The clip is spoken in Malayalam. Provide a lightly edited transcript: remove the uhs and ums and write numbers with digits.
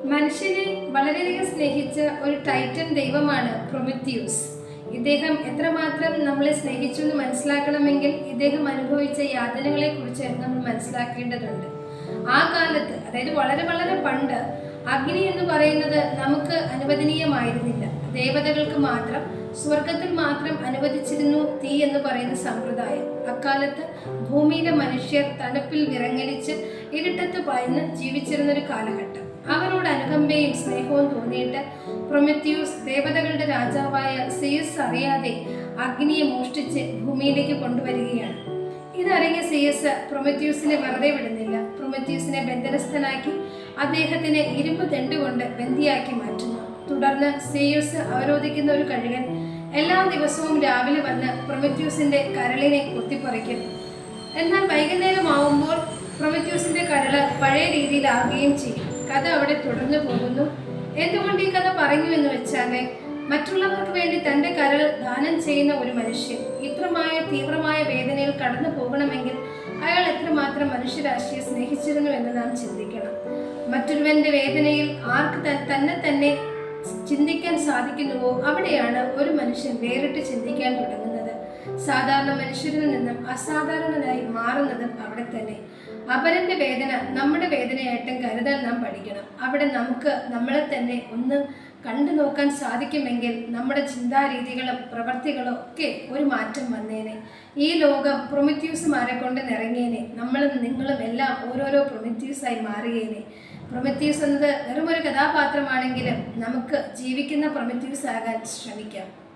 മനുഷ്യനെ വളരെയധികം സ്നേഹിച്ച ഒരു ടൈറ്റൻ ദൈവമാണ് പ്രൊമിത്യൂസ്. ഇദ്ദേഹം എത്രമാത്രം നമ്മളെ സ്നേഹിച്ചു എന്ന് മനസ്സിലാക്കണമെങ്കിൽ ഇദ്ദേഹം അനുഭവിച്ച യാതനകളെ കുറിച്ച് നമ്മൾ മനസ്സിലാക്കേണ്ടതുണ്ട്. ആ കാലത്ത്, അതായത് വളരെ വളരെ പണ്ട്, അഗ്നി എന്ന് പറയുന്നത് നമുക്ക് അനുവദനീയമായിരുന്നില്ല. ദേവതകൾക്ക് മാത്രം, സ്വർഗത്തിൽ മാത്രം അനുവദിച്ചിരുന്നു തീ എന്ന് പറയുന്ന സമ്പ്രദായം. അക്കാലത്ത് ഭൂമിയിലെ മനുഷ്യർ തണുപ്പിൽ വിറങ്ങലിച്ച് ഇരുട്ടത്ത് പായ്ന്ന് ജീവിച്ചിരുന്ന ഒരു കാലഘട്ടം. അവരോട് അനുകമ്പയും സ്നേഹവും തോന്നിയിട്ട് പ്രൊമിത്യൂസ് ദേവതകളുടെ രാജാവായ സിയസ് അറിയാതെ അഗ്നിയെ മോഷ്ടിച്ച് ഭൂമിയിലേക്ക് കൊണ്ടുവരികയാണ്. ഇതറിഞ്ഞ സിയസ് പ്രൊമിത്യൂസിനെ വെറുതെ വിടുന്നില്ല. പ്രൊമിത്യൂസിനെ ബന്ധനസ്ഥനാക്കി അദ്ദേഹത്തിന് ഇരുമ്പ് ദണ്ടുകൊണ്ട് ബന്ദിയാക്കി മാറ്റുന്നു. തുടർന്ന് സിയസ് അവരോധിക്കുന്ന ഒരു കഴുകൻ എല്ലാ ദിവസവും രാവിലെ വന്ന് പ്രൊമിത്യൂസിന്റെ കരളിനെ കൊത്തിപ്പറിക്കും. എന്നാൽ വൈകുന്നേരമാവുമ്പോൾ പ്രൊമിത്യൂസിന്റെ കരള് പഴയ രീതിയിലാവുകയും ചെയ്യും. കഥ അവിടെ തുടർന്നു പോകുന്നു. എന്തുകൊണ്ട് ഈ കഥ പറഞ്ഞു എന്ന് വെച്ചാല്, മറ്റുള്ളവർക്ക് വേണ്ടി തന്റെ കരൾ ദാനം ചെയ്യുന്ന ഒരു മനുഷ്യൻ ഇത്രമായ തീവ്രമായ വേദനയിൽ കടന്നു പോകണമെങ്കിൽ അയാൾ എത്രമാത്രം മനുഷ്യരാശിയെ സ്നേഹിച്ചിരുന്നു എന്ന് നാം ചിന്തിക്കണം. മറ്റൊരുവന്റെ വേദനയിൽ ആർക്ക് തന്നെ ചിന്തിക്കാൻ സാധിക്കുന്നുവോ അവിടെയാണ് ഒരു മനുഷ്യൻ വേറിട്ട് ചിന്തിക്കാൻ തുടങ്ങുന്നത്. സാധാരണ മനുഷ്യരിൽ നിന്നും അസാധാരണനായി മാറുന്നതും അവിടെ തന്നെ. അപരന്റെ വേദന നമ്മുടെ വേദനയായിട്ടും കരുതാൻ നാം പഠിക്കണം. അവിടെ നമുക്ക് നമ്മളെ തന്നെ ഒന്ന് കണ്ടു നോക്കാൻ സാധിക്കുമെങ്കിൽ നമ്മുടെ ചിന്താരീതികളും പ്രവർത്തികളും ഒക്കെ ഒരു മാറ്റം വന്നേനെ. ഈ ലോകം പ്രൊമിത്യൂസുമാരെ കൊണ്ട് നിറങ്ങിയേനെ. നമ്മളും നിങ്ങളും എല്ലാം ഓരോരോ പ്രൊമിത്യൂസായി മാറിയേനെ. പ്രൊമിത്യൂസ് എന്നത് വെറുമൊരു കഥാപാത്രമാണെങ്കിലും നമുക്ക് ജീവിക്കുന്ന പ്രൊമിത്യൂസ് ആകാൻ ശ്രമിക്കാം.